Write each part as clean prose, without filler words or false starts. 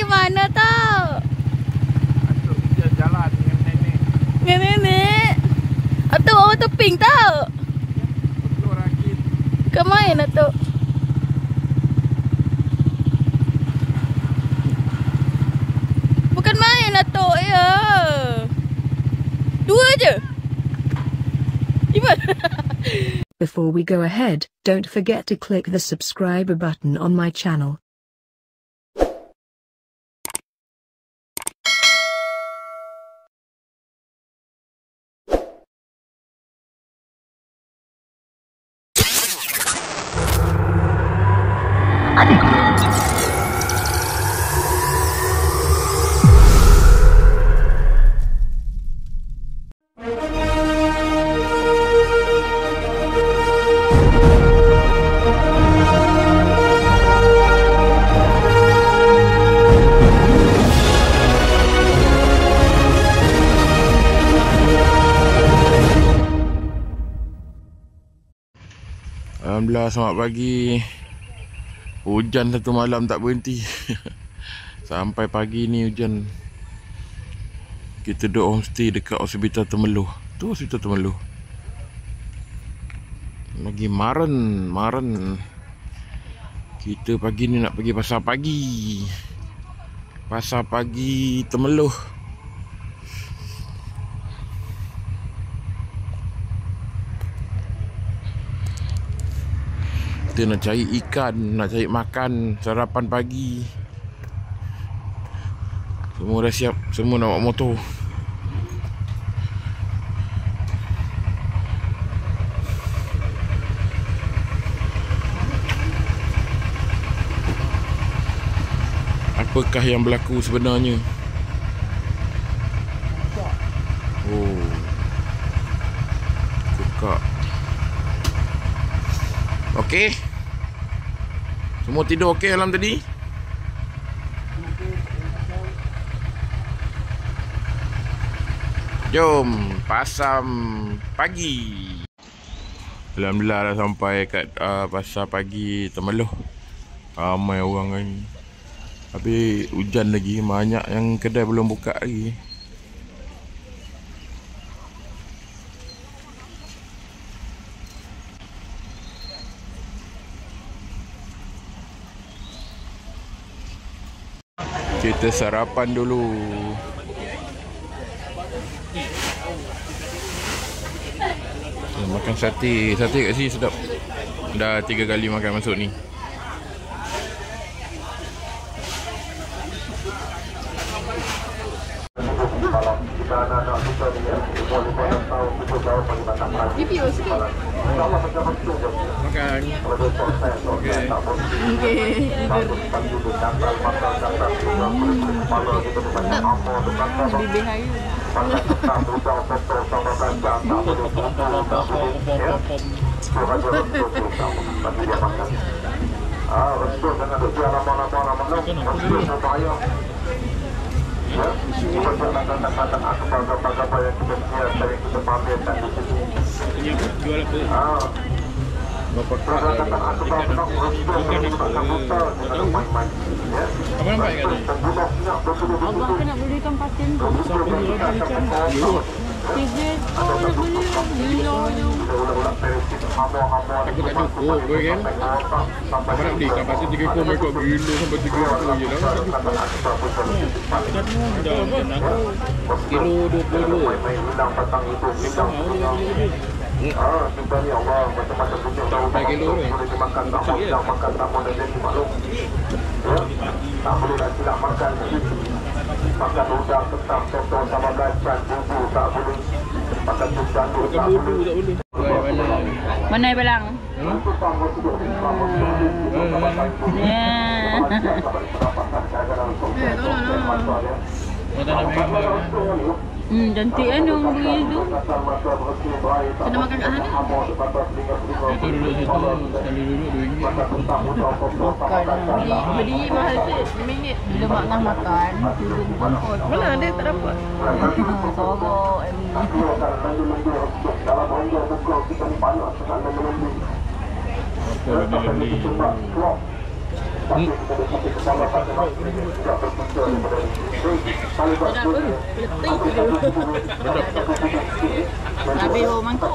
mana tau? Atuk dia jalan dengan nenek. Dengan nenek. Atuk bawa teping tau? Betul rakit. Ke main Atuk? Bukan main Atuk ya. Dua je. Gimana? Before we go ahead, don't forget to click the subscribe button on my channel. Alhamdulillah, selamat pagi. Hujan satu malam tak berhenti. Sampai pagi ni hujan. Kita duduk homestay dekat Hospital Temeloh. Tu Hospital Temeloh. Lagi maren. Kita pagi ni nak pergi pasar pagi. Pasar pagi Temeloh. Kita nak cari ikan, nak cari makan, sarapan pagi. Semua dah siap, semua nak bawa motor. Apakah yang berlaku sebenarnya? Oh, kokak. Okey. Semua tidur okey malam tadi? Jom pasar pagi. Alhamdulillah dah sampai kat pasar pagi Temeloh. Ramai orang kan. Tapi hujan lagi, banyak yang kedai belum buka lagi. Kita sarapan dulu. Makan sate. Sate kat sini sedap. Dah 3 kali makan masuk ni. Review sikit. Makan. Okey. Bibir hayu. Jual apa? Berapa kak? Apa nampak kat ni? Abang kan nak belikan patin tu. Tiga nak beli. Gilanya. Aku tak cukup pun kan. Apa nak beli? Kat patin 3 ekor mereka gila sampai 3 ekor je lah. Dah macam aku kilo 22. Memang mau dia beli. Kita ni Allah macam-macam punya. Tak kilo ni. Tak ya. Tak boleh nak silap makan. Makan udang, ketam, sotong, sama belacan, bumbu tak boleh. Makan udang, tak boleh. Mana yang belang? Cantik kan orang beli tu. Kena makan kat sana. Itu duduk situ, sekali duduk RM2. Bukan. Beli mahal sikit. RM5. Bila mak nak makan, turun pun. Mana ada tak dapat. Sorok. Apa lebih-lebih. Habis bawa mangkuk,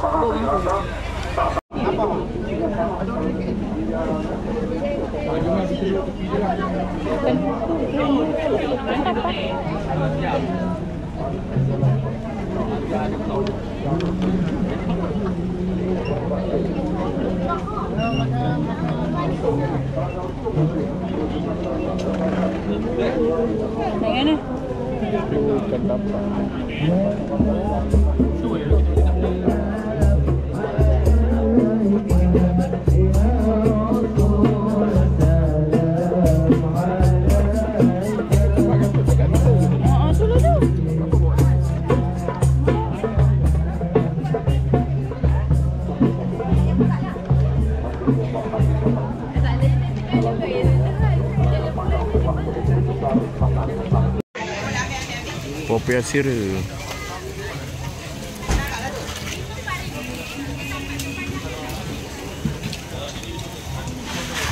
Yang Kopi Asir.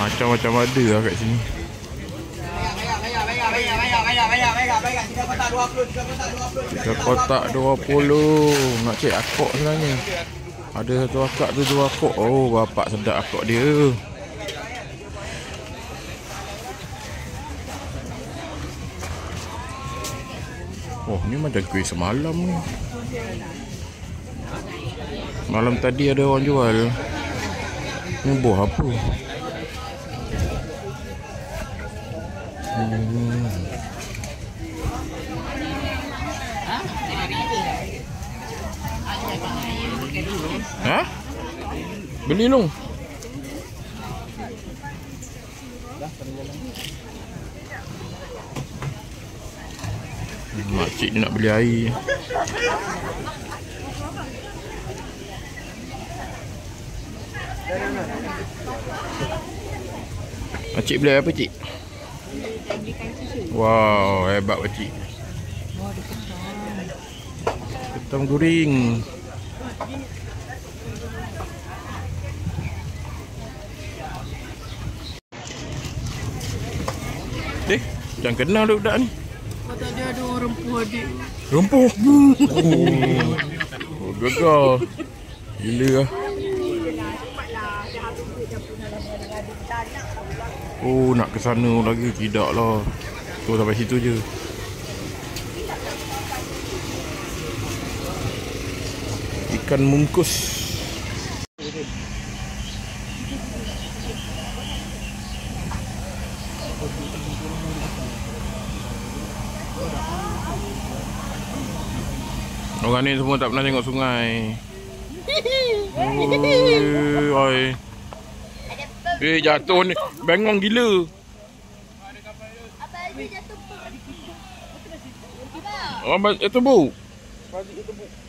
Macam-macam ada lah kat sini. Tiga kotak 20. Nak cek akok sebenarnya. Ada satu akak tu 2 akok. Oh, bapak sedap akok dia. Oh, ni macam kuih semalam ni. Malam tadi ada orang jual. Ni buah apa? Hah? Beli long. Makcik nak beli air. Makcik beli apa, cik? Wow, hebat makcik. Ketam goreng. Jangan kenal budak ni. tadi ada orang rempuh adik. Rempuh? Oh, gegar. Gila lah. Oh, nak ke sana lagi? Tidak lah. So, sampai situ je. Ikan mungkus. Orang ni semua tak pernah tengok sungai. Oi. Jatuh ni. Bengong gila. Itu bu.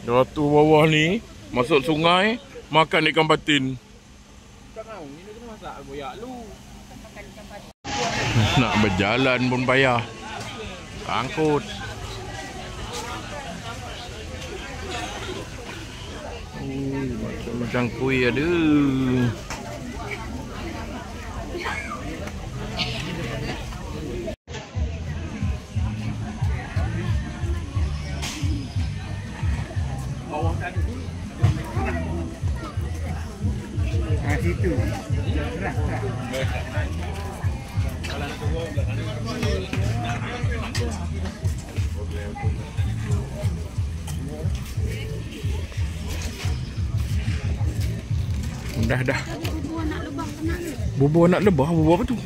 Jatuh bawah ni. Masuk sungai. Makan ikan patin. Nak berjalan pun payah. Angkut. Macam kuih ada. Situ. Dah. Bubur anak lebah. Bubur apa tu?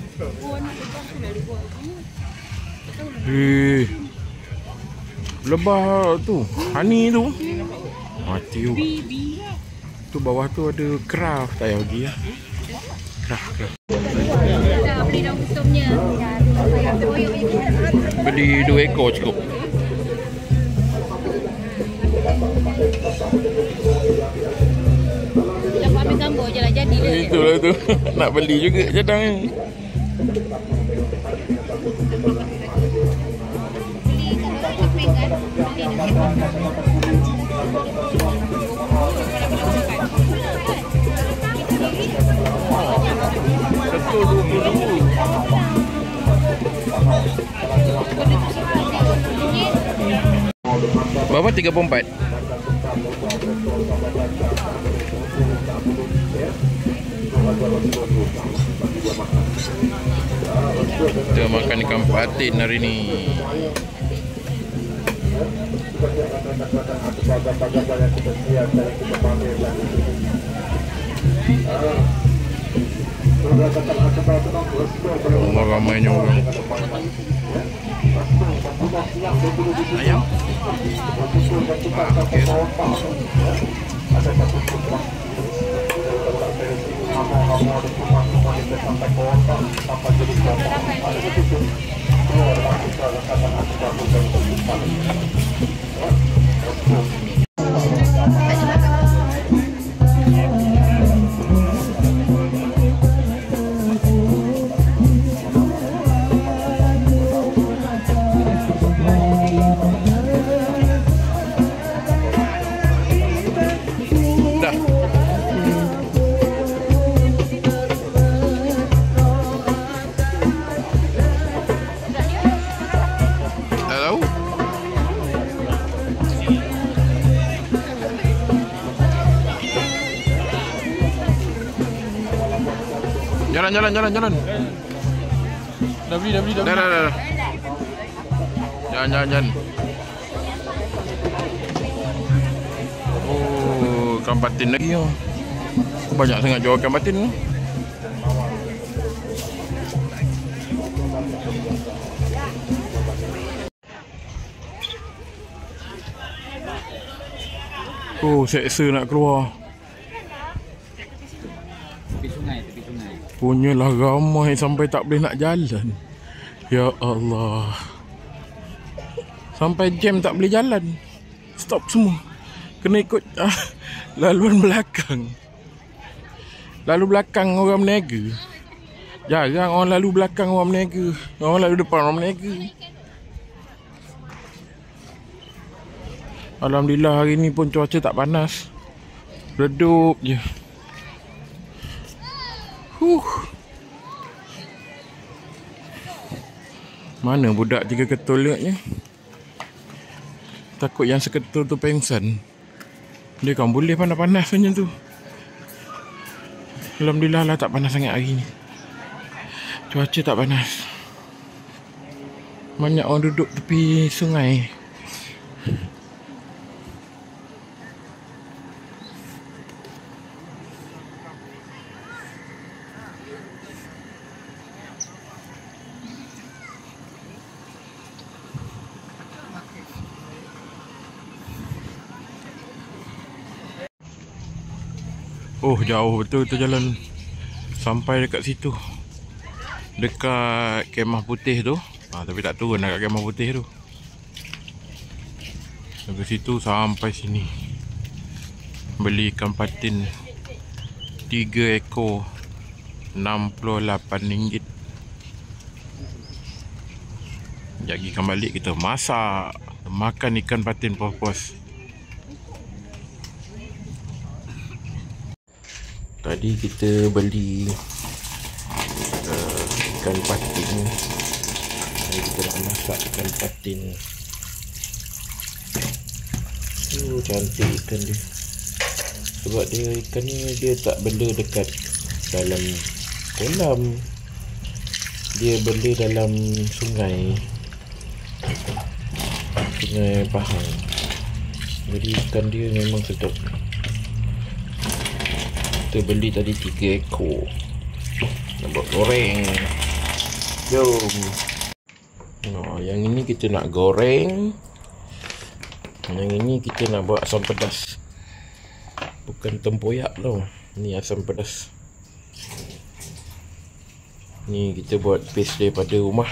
Lebah tu. Honey tu. Mati tu. Tu bawah tu ada craft. Tak payah pergi lah. Craft. Dah beli daun kesumnya. Beli 2 ekor cukup. Dapat ambil gambar je lah, jadi dah. Itulah tu. Nak beli juga cadang ni. Beli kan keping kan. Satu 22. Berapa? 34? Kita makan ikan patin hari ni. Allah, ramainya orang. Ayam? Jalan. Dah beli. Dah. Jalan. Oh, ikan patin lagi. Banyak sangat jual ikan patin. Oh, seksa nak keluar. Tepi sungai. Punyalah ramai sampai tak boleh nak jalan. Ya Allah. Sampai jam tak boleh jalan. Stop semua. Kena ikut laluan belakang. Lalu belakang orang berniaga. Jarang orang lalu belakang orang berniaga. Orang lalu depan orang berniaga. Alhamdulillah hari ni pun cuaca tak panas. Redup je. Mana budak 3 ketulnya? Takut yang seketul tu pengsan. Dia kan boleh panas-panas macam tu. Alhamdulillah lah tak panas sangat hari ni. Cuaca tak panas. Banyak orang duduk tepi sungai. Oh, jauh betul tu jalan. Sampai dekat situ. Dekat kemah putih tu. Tapi tak turun dekat kemah putih tu. Dari situ sampai sini. Beli ikan patin 3 ekor RM68. Sekejap lagi kan balik kita masak. Makan ikan patin puas-puas. Tadi kita beli ikan patin. Jadi kita nak masak ikan patin. Cantik ikan dia. Sebab dia ikan ni dia tak bela dekat dalam kolam. Dia bela dalam sungai. Sungai Pahang. Jadi ikan dia memang sedap. Kita beli tadi 3 ekor. Nak buat goreng. Jom. Yang ini kita nak goreng. Yang ini kita nak buat asam pedas. Bukan tempoyak tau. Ni asam pedas. Ni kita buat paste daripada rumah.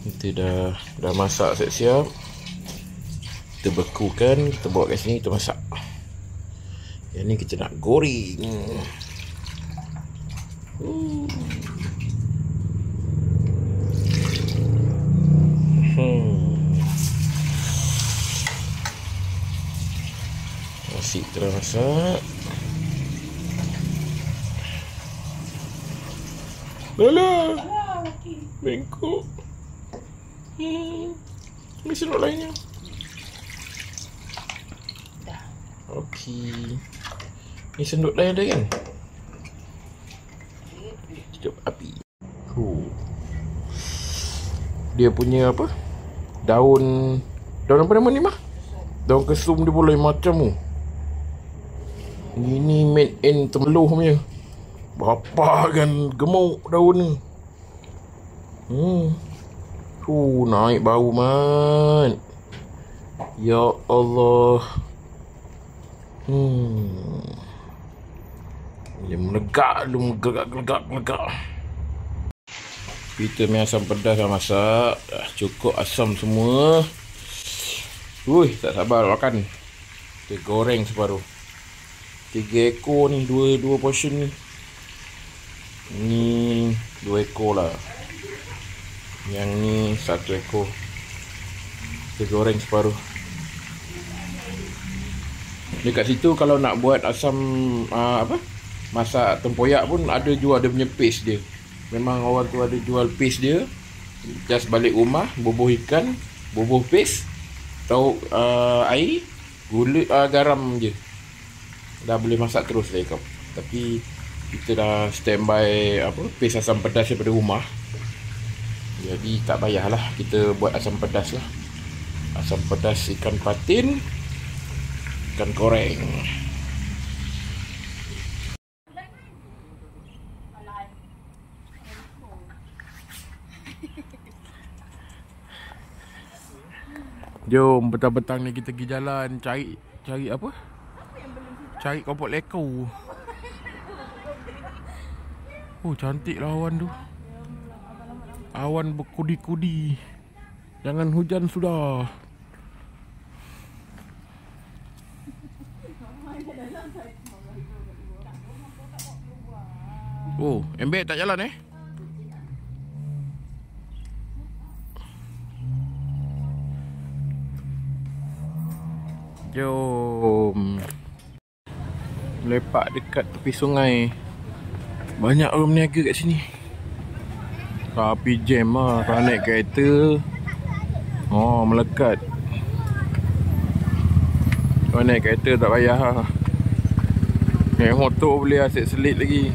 Kita dah masak siap-siap. Kita bekukan, kita bawa kat sini, kita masak. Yang ni kita nak goreng. Nasi kita dah masak. Alah, bengkok. Ini sendok lainnya. Okey. Ni sendok lain ada kan? Hidup api. Dia punya apa? Daun apa nama ni mah? Daun kesum dia boleh macam tu. Ini made in Temeloh punya. Berapa kan gemuk daun ni. Naik bau man. Ya Allah. Dia melegak, gelegak. Kita punya asam pedas dah masak. Dah cukup asam semua. Tak sabar makan. Kita goreng separuh. 3 ekor ni, 2 portion ni. Ni 2 ekor lah. Yang ni 1 ekor. Kita goreng separuh. Dekat situ kalau nak buat asam masak tempoyak pun ada jual dia punya paste dia. Memang orang tu ada jual paste dia. Just balik rumah, bubuh ikan, bubuh paste, tahu air, gula, garam je. Dah boleh masak terus lah kau. Tapi kita dah standby paste asam pedas daripada rumah. Jadi tak payahlah kita buat asam pedas lah. Asam pedas ikan patin, ikan goreng. Jom petang-petang ni kita pergi jalan cari apa? Cari kopok lekau. Cantik lah awan tu. Awan berkudi-kudi. Jangan hujan sudah. Embek tak jalan Jom lepak dekat tepi sungai. Banyak orang berniaga kat sini. Tapi jam lah. Kalau naik kereta melekat. Kalau naik kereta tak payah lah. Naik motor boleh asyik selit lagi.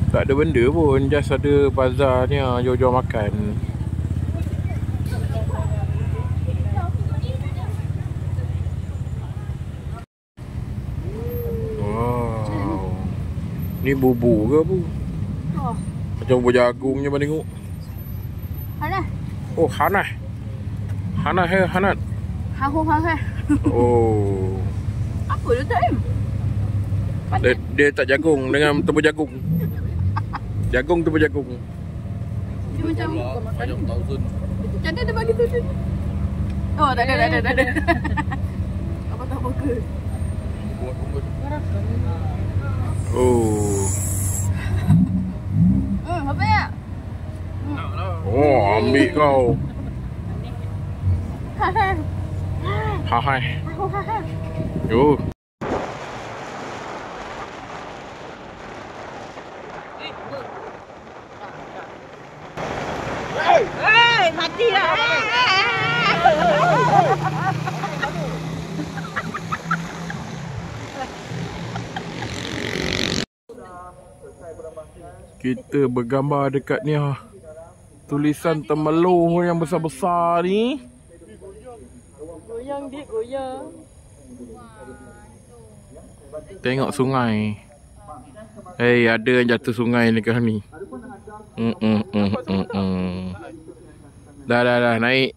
Tak ada benda pun, just ada bazar ni jual-jual makan. Wow. Ni bubur ke apa? Macam bubur jagung je, tengok. Hanah. Hanah. Hanat. Hanah. Apa dia tak Dia tak jagung dengan tepung jagung. Jagung tepung jagung. Dia macam macam thousand. Macam dia bagi tu. Tak ada. Apa tak burger. Buat burger. Apa ya? Ambil kau. Hai. Mati lah. Kita bergambar dekat ni tulisan Temeloh yang besar-besar ni. Goyang dia, goyang. Tengok sungai. Ada yang jatuh sungai ni kan ni. Dah naik.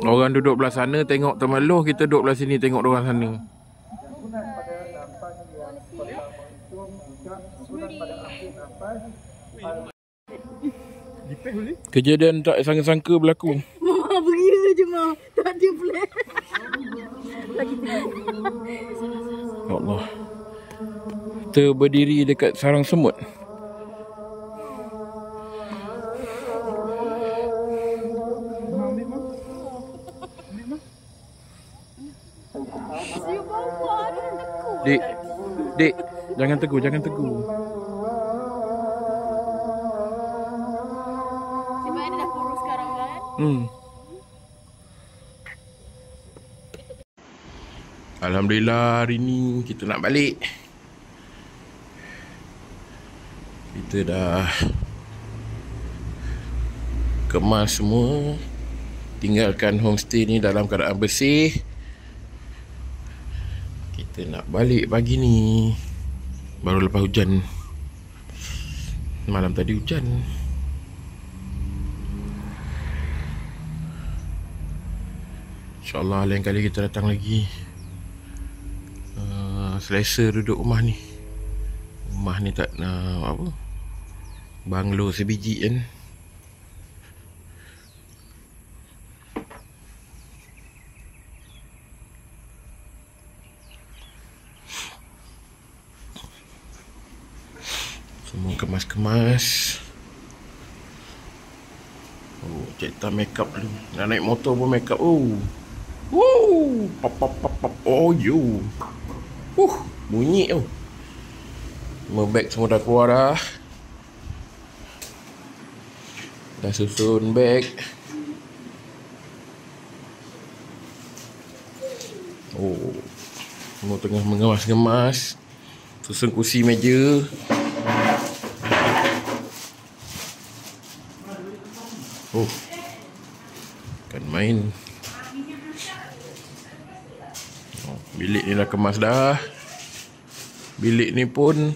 Orang duduk belah sana tengok Temeloh, kita duduk belah sini tengok orang sana. Kejadian tak sangka-sangka berlaku. Beria je mah. Tak ada plan. Ya Allah. Kita berdiri dekat sarang semut. Dik. Dik, jangan tegur, jangan tegur. Sebab dia dah kurus sekarang kan? Alhamdulillah hari ni kita nak balik. Kita dah kemas semua. Tinggalkan homestay ni dalam keadaan bersih. Kita nak balik pagi ni. Baru lepas hujan. Malam tadi hujan. InsyaAllah lain kali kita datang lagi. Selesa duduk rumah ni. Rumah ni tak nak apa, banglo sebiji kan. Semua kemas-kemas. Oh, cerita make up dulu. Nak naik motor pun make up. Oh. Woo, pop pop pop pop. Oh, you. Bunyi tu. Semua beg semua dah keluar dah. Dah susun beg. Oh, semua tengah mengemas-gemas. Susun kursi meja. Oh, kan main. Bilik ni dah kemas dah. Bilik ni pun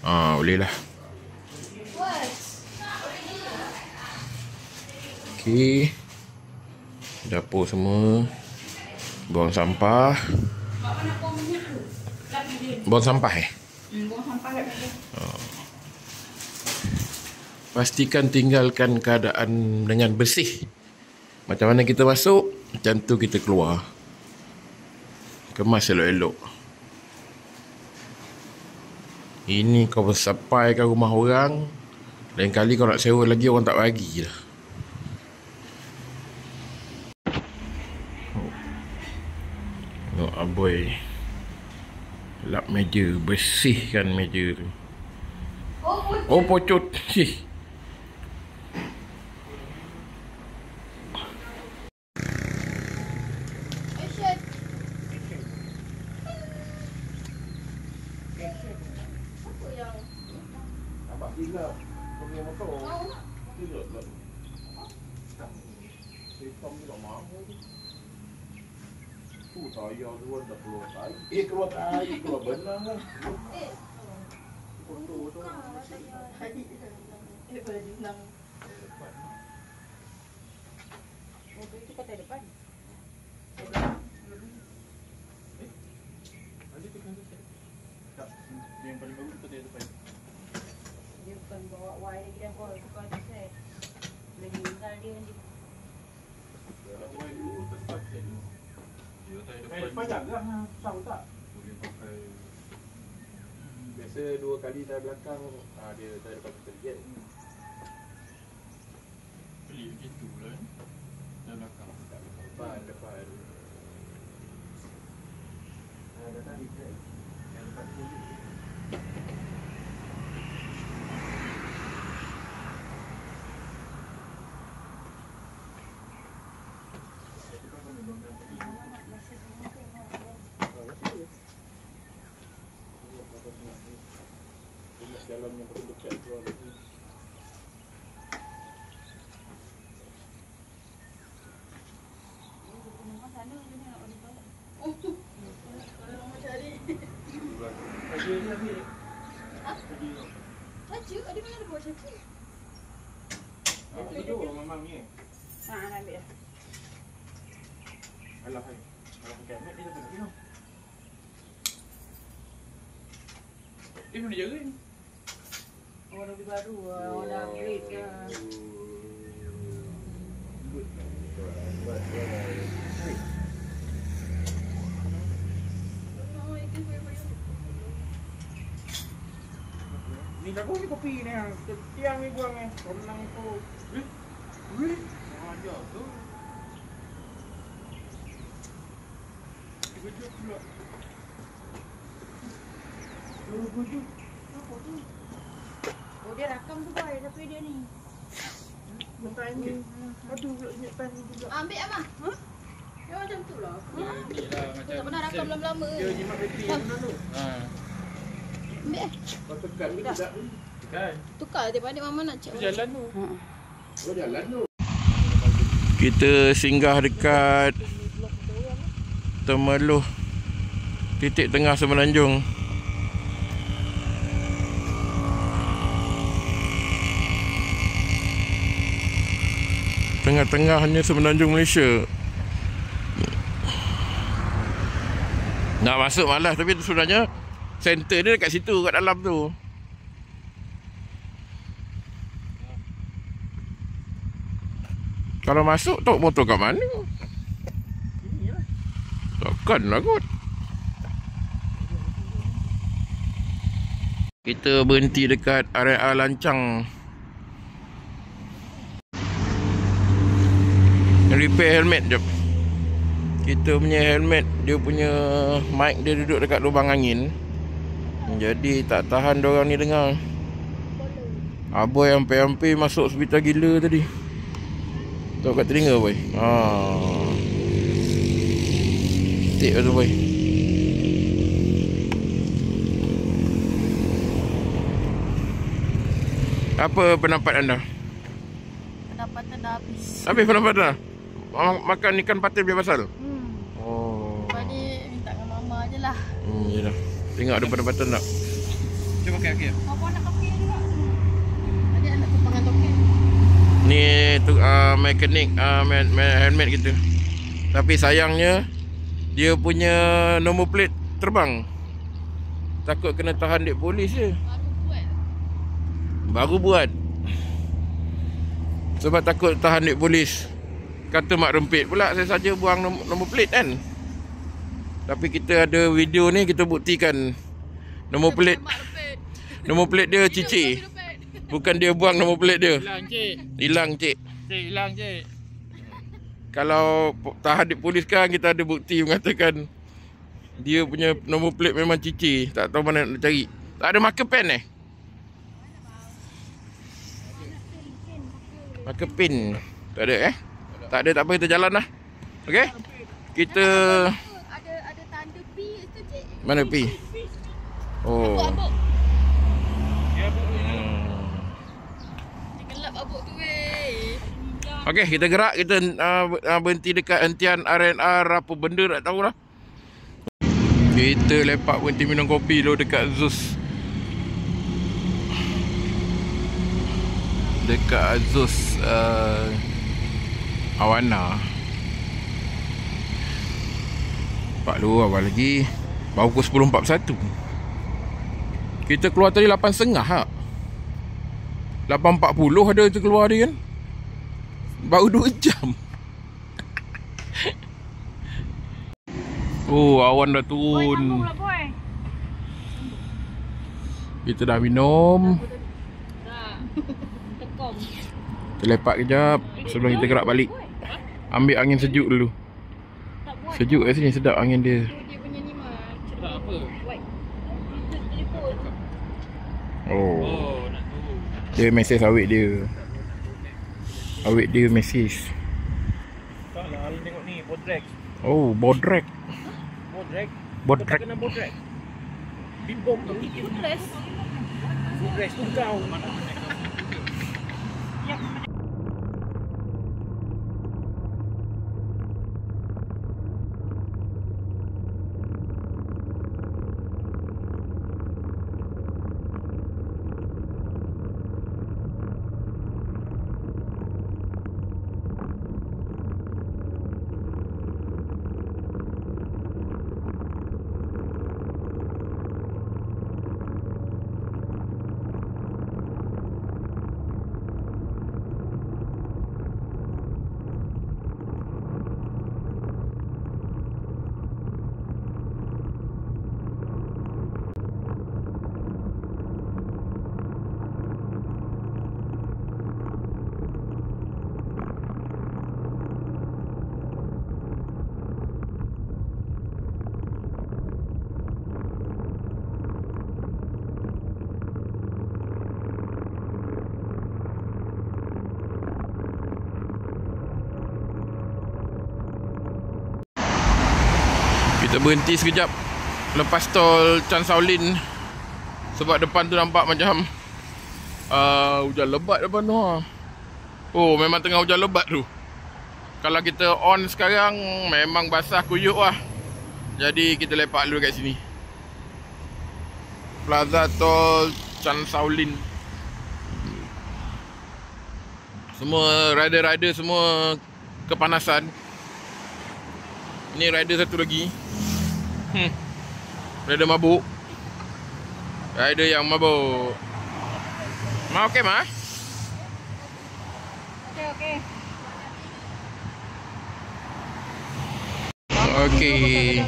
boleh lah. Okey. Dapur semua. Buang sampah. Buang sampah Buang sampah kat sana. Pastikan tinggalkan keadaan dengan bersih. Macam mana kita masuk, macam tu kita keluar. Kemas elok-elok. Ini kau bersapai kat rumah orang. Lain kali kau nak sewa lagi, orang tak bagi lah. Tengok aboy lap meja, bersihkan meja tu. Oh, pocut. Keluar tai, keluar benar lah. Itu kota depan. Yang paling bagus kota depan. Dia bukan bawa wire lagi dah bawa tukar tu saya. Lagi tinggal dia nanti. Wire dulu tempat je. Depan jaga susah tak? boleh pakai Biasa 2 kali dari belakang dia dari depan terjadi. beli begitu lah dari belakang. Depan. Ada tadi kan. Yang depan tu. Dalam yang perlu dekat keluar lagi. Caju, ada mana ada buat caju? Itu memang ni. Nak ambil dah. Alah hai. Kalau kamet dia tak nak. Dia boleh jaga ni. Orang lebih baru, orang dah upgrade ke. Ni aku ni kopi ni. Tiang ni buang ni. Renang tu. Aja tu. Kejut pula. Oh, dia rakam tu boy, tapi dia ni. Ambil Abang. Dia macam tu lah. Ni lah Aku tak pernah rakam lama-lama. Dia jimat ready mana tu? Ha. Ambil Kau tekan ni tidak. Tekan. Tukar daripada mama nak cek. Tu jalan tu. Oh, jalan tu. Kita singgah dekat Temeloh, titik tengah Semenanjung. Tengah-tengahnya Semenanjung Malaysia. Nak masuk malas, tapi sebenarnya center dia dekat situ, kat dalam tu. Kalau masuk, tok motor kat mana? Takkanlah kot. Kita berhenti dekat area Lancang. Repair helmet jap. Kita punya helmet, dia punya mic dia duduk dekat lubang angin. Jadi tak tahan diorang ni dengar. Aboy hampir-hampir masuk hospital gila tadi. Tahu kat telinga boy. Tik tu boy. Apa pendapat anda? Pendapatan dah habis. Habis pendapat dah? Makan ikan patin biar pasal? Oh. Lepas ni minta dengan mama je lah. Yelah. Tengok ada pendapatan tak? Dia pakai kaki. Apa nak kopi juga? Adik anak tumpangan token. Ni tu mekanik helmet kita. Tapi sayangnya dia punya nombor plate terbang. Takut kena tahan dek polis je. Baru buat. Sebab takut tahan dek polis. Kata mak rempit pula saya saja buang nombor plate kan. Tapi kita ada video ni, kita buktikan nombor plate. Nombor plate dia cici. Bukan dia buang nombor plate dia. Hilang cik. Hilang cik. Cik hilang cik. Kalau tahan dek polis kan, kita ada bukti mengatakan dia punya nombor plate memang cici. Tak tahu mana nak cari. Tak ada marker pen marker pin. Tak ada Tak ada, tak apa, kita jalan lah. Okey? Kita Ada tanda P tu cik. mana pi? Oh. Abuk. Ya bu. Dia gelap abuk tu weh. Okey, kita gerak. Kita berhenti dekat hentian R&R apa benda tak tahulah. Kita lepak berhenti minum kopi dulu dekat Zeus. Dekat Zeus Awana. Pak lu awal lagi. Baru pukul 10.41. Kita keluar tadi 8.30 ha. 8.40 ada kita keluar dia kan. Baru 2 jam. Oh, awan dah turun. Kita dah minum. Tekom. Kita lepak kejap sebelum kita gerak balik. Ambil angin sejuk dulu. Sejuk kat sini, sedap angin dia. Dia punya ni mah. Tak apa. White. Telefon. Oh. Oh nak tu. Dia mesej awet dia. Awet dia mesej. Tak lah Ali tengok ni Bodrex. Oh, Bodrek. Bodrex. Bodrek. Tak kenal Bodrex. Bimbom tu. Stress. Bodrex tu kau. Mana Kita berhenti sekejap lepas tol Chan Shaolin. Sebab depan tu nampak macam hujan lebat depan tu. Oh, memang tengah hujan lebat tu. Kalau kita on sekarang memang basah kuyuk lah. Jadi kita lepak dulu kat sini. Plaza tol Chan Shaolin. Semua rider-rider semua kepanasan. Ini rider satu lagi. Rider mabuk. Rider yang mabuk. Ma okey ma? Okey. Okey.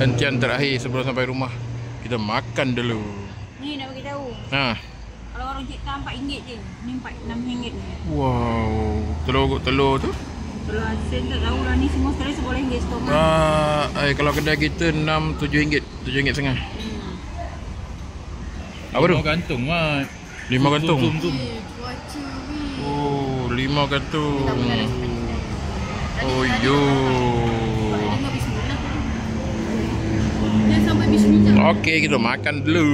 Hentian terakhir sebelum sampai rumah. Kita makan dulu. Ni nak bagi tahu. Ha. Kalau orang cipta RM4 je. Ni RM6 ni. Wow. Telur tu? Telur asin tak tahu lah ni semua sekali RM10 stok. Kalau kedai kita 6 7 ringgit. 7 ringgit setengah. Apa tu? 5 kantung mat. 5 kantung. Zoom. Oh, 5 kantung. Oh yo. Okey, kita makan dulu.